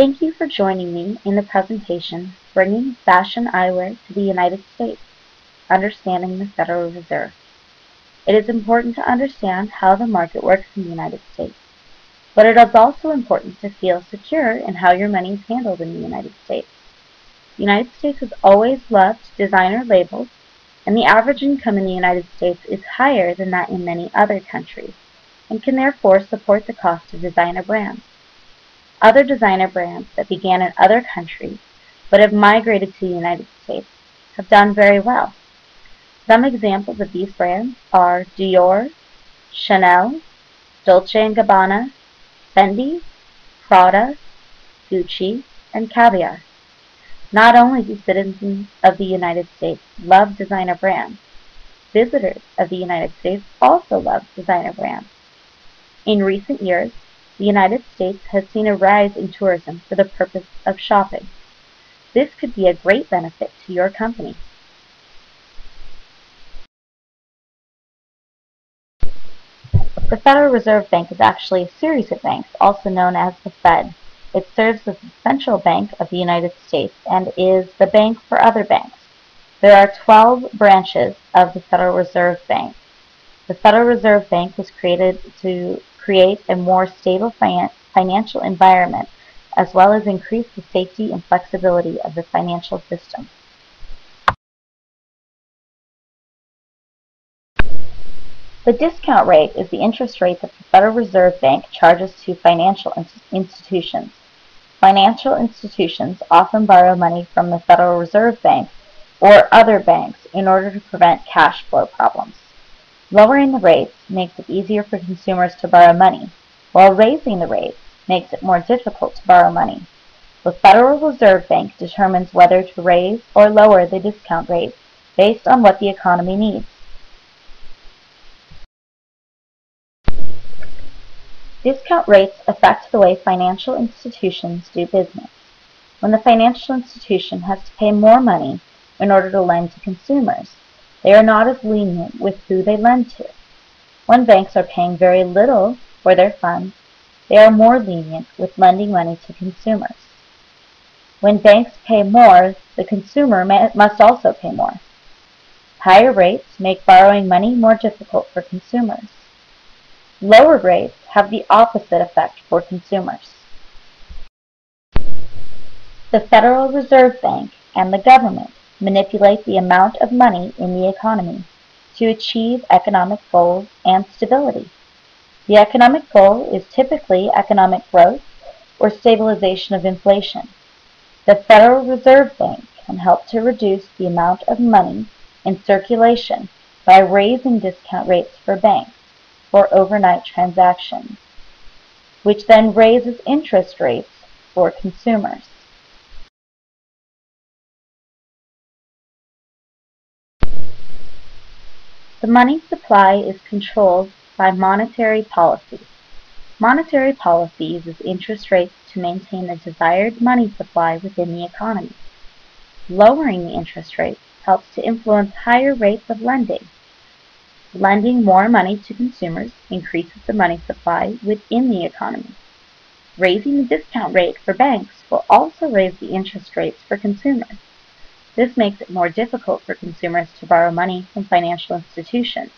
Thank you for joining me in the presentation, Bringing Fashion Eyewear to the United States, Understanding the Federal Reserve. It is important to understand how the market works in the United States, but it is also important to feel secure in how your money is handled in the United States. The United States has always loved designer labels, and the average income in the United States is higher than that in many other countries, and can therefore support the cost of designer brands. Other designer brands that began in other countries but have migrated to the United States have done very well. Some examples of these brands are Dior, Chanel, Dolce & Gabbana, Fendi, Prada, Gucci, and Caviar. Not only do citizens of the United States love designer brands, visitors of the United States also love designer brands. In recent years, the United States has seen a rise in tourism for the purpose of shopping. This could be a great benefit to your company. The Federal Reserve Bank is actually a series of banks, also known as the Fed. It serves as the central bank of the United States and is the bank for other banks. There are 12 branches of the Federal Reserve Bank. The Federal Reserve Bank was created to create a more stable financial environment, as well as increase the safety and flexibility of the financial system. The discount rate is the interest rate that the Federal Reserve Bank charges to financial institutions. Financial institutions often borrow money from the Federal Reserve Bank or other banks in order to prevent cash flow problems. Lowering the rates makes it easier for consumers to borrow money, while raising the rates makes it more difficult to borrow money. The Federal Reserve Bank determines whether to raise or lower the discount rate based on what the economy needs. Discount rates affect the way financial institutions do business. When the financial institution has to pay more money in order to lend to consumers, they are not as lenient with who they lend to. When banks are paying very little for their funds, they are more lenient with lending money to consumers. When banks pay more, the consumer must also pay more. Higher rates make borrowing money more difficult for consumers. Lower rates have the opposite effect for consumers. The Federal Reserve Bank and the government manipulate the amount of money in the economy to achieve economic goals and stability. The economic goal is typically economic growth or stabilization of inflation. The Federal Reserve Bank can help to reduce the amount of money in circulation by raising discount rates for banks for overnight transactions, which then raises interest rates for consumers. The money supply is controlled by monetary policy. Monetary policy uses interest rates to maintain the desired money supply within the economy. Lowering the interest rates helps to influence higher rates of lending. Lending more money to consumers increases the money supply within the economy. Raising the discount rate for banks will also raise the interest rates for consumers. This makes it more difficult for consumers to borrow money from financial institutions.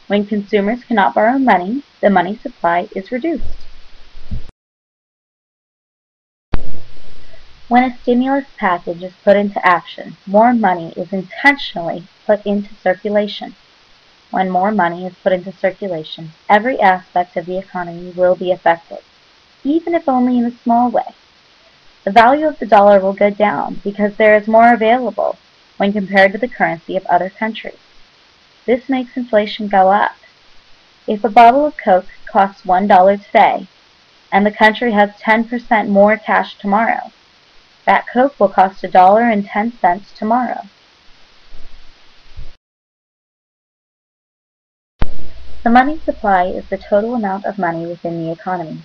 When consumers cannot borrow money, the money supply is reduced. When a stimulus package is put into action, more money is intentionally put into circulation. When more money is put into circulation, every aspect of the economy will be affected, even if only in a small way. The value of the dollar will go down because there is more available when compared to the currency of other countries. This makes inflation go up. If a bottle of Coke costs $1 today, and the country has 10% more cash tomorrow, that Coke will cost $1.10 tomorrow. The money supply is the total amount of money within the economy.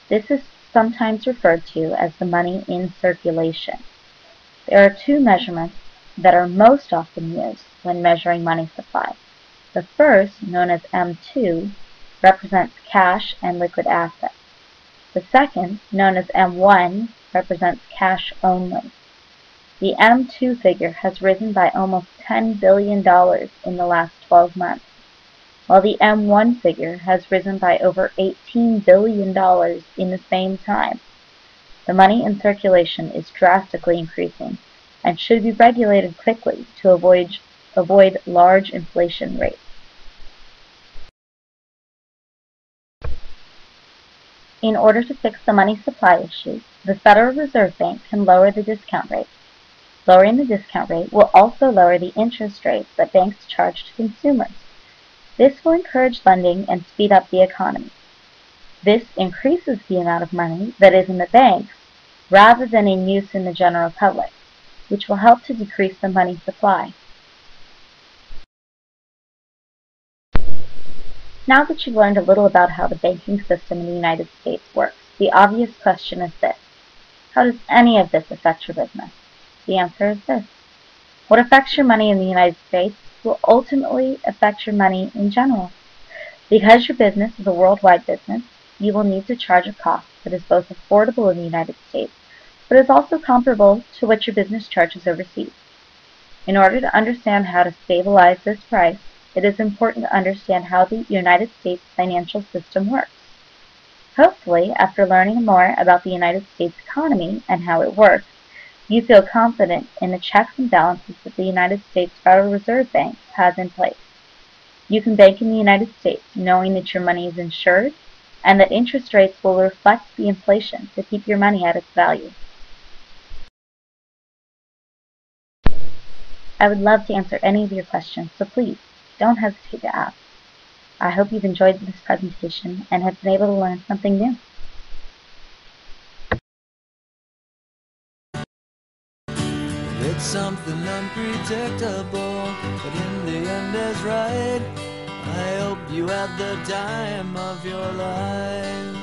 This is sometimes referred to as the money in circulation. There are two measurements that are most often used when measuring money supply. The first, known as M2, represents cash and liquid assets. The second, known as M1, represents cash only. The M2 figure has risen by almost $10 billion in the last 12 months, while the M1 figure has risen by over $18 billion in the same time. The money in circulation is drastically increasing and should be regulated quickly to avoid large inflation rates. In order to fix the money supply issue, the Federal Reserve Bank can lower the discount rate. Lowering the discount rate will also lower the interest rates that banks charge to consumers. This will encourage lending and speed up the economy. This increases the amount of money that is in the banks rather than in use in the general public, which will help to decrease the money supply. Now that you've learned a little about how the banking system in the United States works, the obvious question is this: how does any of this affect your business? The answer is this: what affects your money in the United States will ultimately affect your money in general. Because your business is a worldwide business, you will need to charge a cost that is both affordable in the United States, but is also comparable to what your business charges overseas. In order to understand how to stabilize this price, it is important to understand how the United States financial system works. Hopefully, after learning more about the United States economy and how it works, you feel confident in the checks and balances that the United States Federal Reserve Bank has in place. You can bank in the United States knowing that your money is insured and that interest rates will reflect the inflation to keep your money at its value. I would love to answer any of your questions, so please don't hesitate to ask. I hope you've enjoyed this presentation and have been able to learn something new. It's something unpredictable, but in the end is right. I hope you had the time of your life.